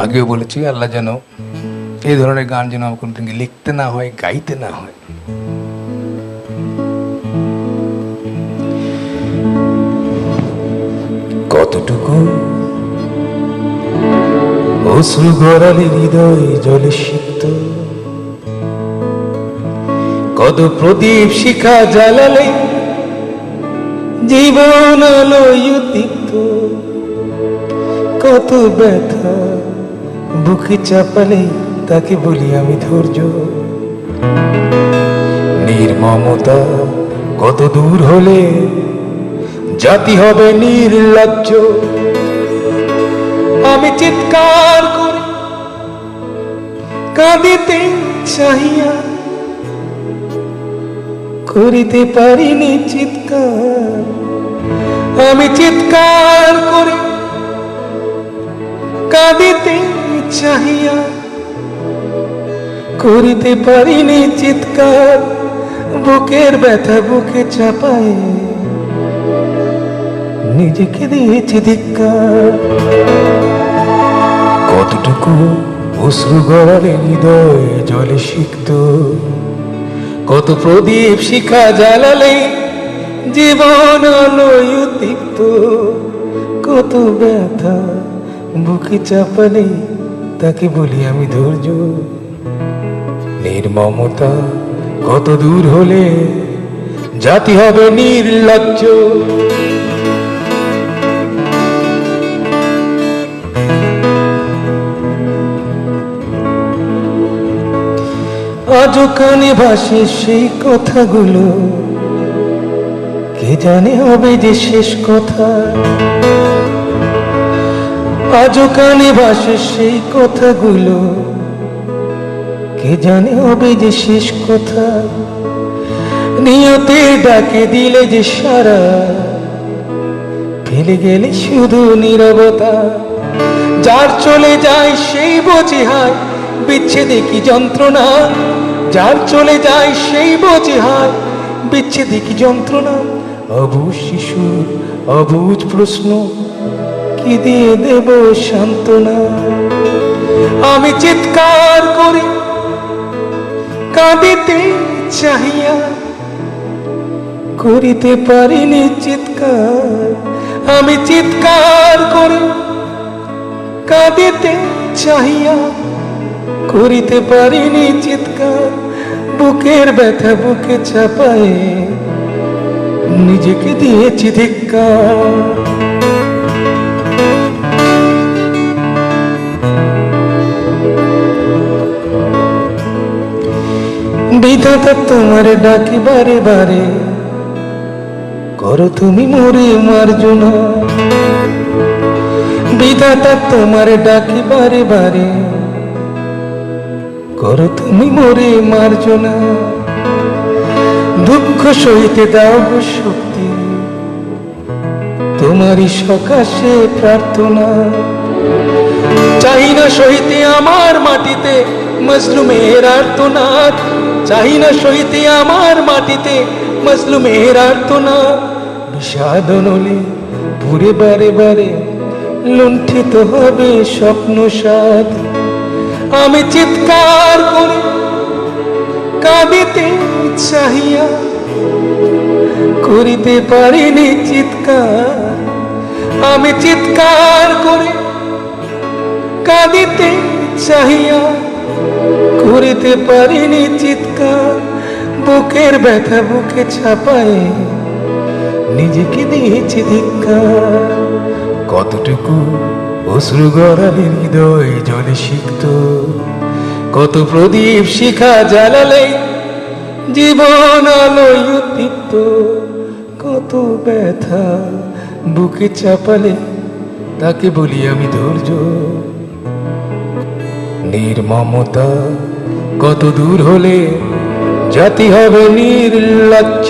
আগেও বলেছি আল্লাহ যেন এই ধরনের গান যেন আমার কোনোদিন লিখতে না হয়, গাইতে না হয়। কতটুকু অশ্রু গড়ালে হৃদয় জলে সিক্ত, কত প্রদীপ শিখা জ্বালালে জীবন আলোয় দীপ্ত, কত ব্যথা বুকে চাপালে তাকে বলি আমি ধৈর্য। নির্মমতা কত দূর হলে জাতি হবে নির্লজ্জ। আমি চিৎকার করে কাঁদিতে চাহিয়া করিতে পারিনি চিৎকার। আমি চিৎকার করে কাঁদিতে চাহিয়া করিতে পারিনি চিৎকার। বুকের ব্যথা বুকে চাপায় নিজেকে দিয়েছি ধিক্কার। কতটুকু অশ্রু গড়ালে হৃদয় জলে সিক্ত, কত প্রদীপ শিখা জ্বালালে জীবন আলোয় দীপ্ত, কত ব্যথা বুকে চাপালে তাকে বলি আমি ধৈর্য। নির্মমতা কত দূর হলে জাতি হবে নির্লজ্জ। আজও কানে ভাসে সেই কথাগুলো, কে জানে হবে যে শেষ কথা। আজও কানে ভাসে সেই কথাগুলো, কে জানে হবে যে শেষ কথা। নিয়তে ডাকে দিলে যে সারা, ফেলে গেলে শুধু নীরবতা। যার চলে যায় সেই বোঝে হায় বিচ্ছেদে কি যন্ত্রণা। যার চলে যায় সেই বোঝে হায় বিচ্ছেদে কি যন্ত্রণা। অবুঝ শিশুর অবুঝ প্রশ্ন, কি দিয়ে দেব সান্ত্বনা। আমি চিৎকার করে কাঁদিতে চাহিয়া করিতে পারিনি চিৎকার। আমি চিৎকার করে কাঁদিতে চাহিয়া করিতে পারিনি চিৎকার। বুকের ব্যথা বুকে চাপায় নিজেকে দিয়েছি ধিক্কার। বিধাতা তোমার ডাকি বারে বারে, করো তুমি মোরে মার্জনা। বিধাতা তোমার ডাকি বারে বারে, করো তুমি মোরে মার্জনা। দুঃখ সইতে দাও গো শক্তি, তোমারই সকাশে প্রার্থনা। চাই না সইতে আমার মাটিতে মজলুমের আর্তনাদ। চাই না সইতে আমার মাটিতে মজলুমের আর্তনাদ। বিষাদ নলে পুরে বারে বারে লুণ্ঠিত হবে স্বপ্ন সাদ। আমি চিৎকার করে কাঁদিতে চাহিয়া করিতে পারিনি চিৎকার। আমি চিৎকার করে কাঁদিতে চাহিয়া করিতে পারিনি চিৎকার। বুকের ব্যথা বুকে চাপায় নিজেকে দিয়েছি ধিক্কার। কতটুকু অশ্রু গড়ালে হৃদয় জলে সিক্ত, কত প্রদীপ শিখা জ্বালালে জীবন আলোয় দীপ্ত, কত ব্যথা বুকে চাপালে তাকে বলি আমি ধৈর্য। নির্মমতা কত দূর হলে জাতি হবে নির্লজ্জ।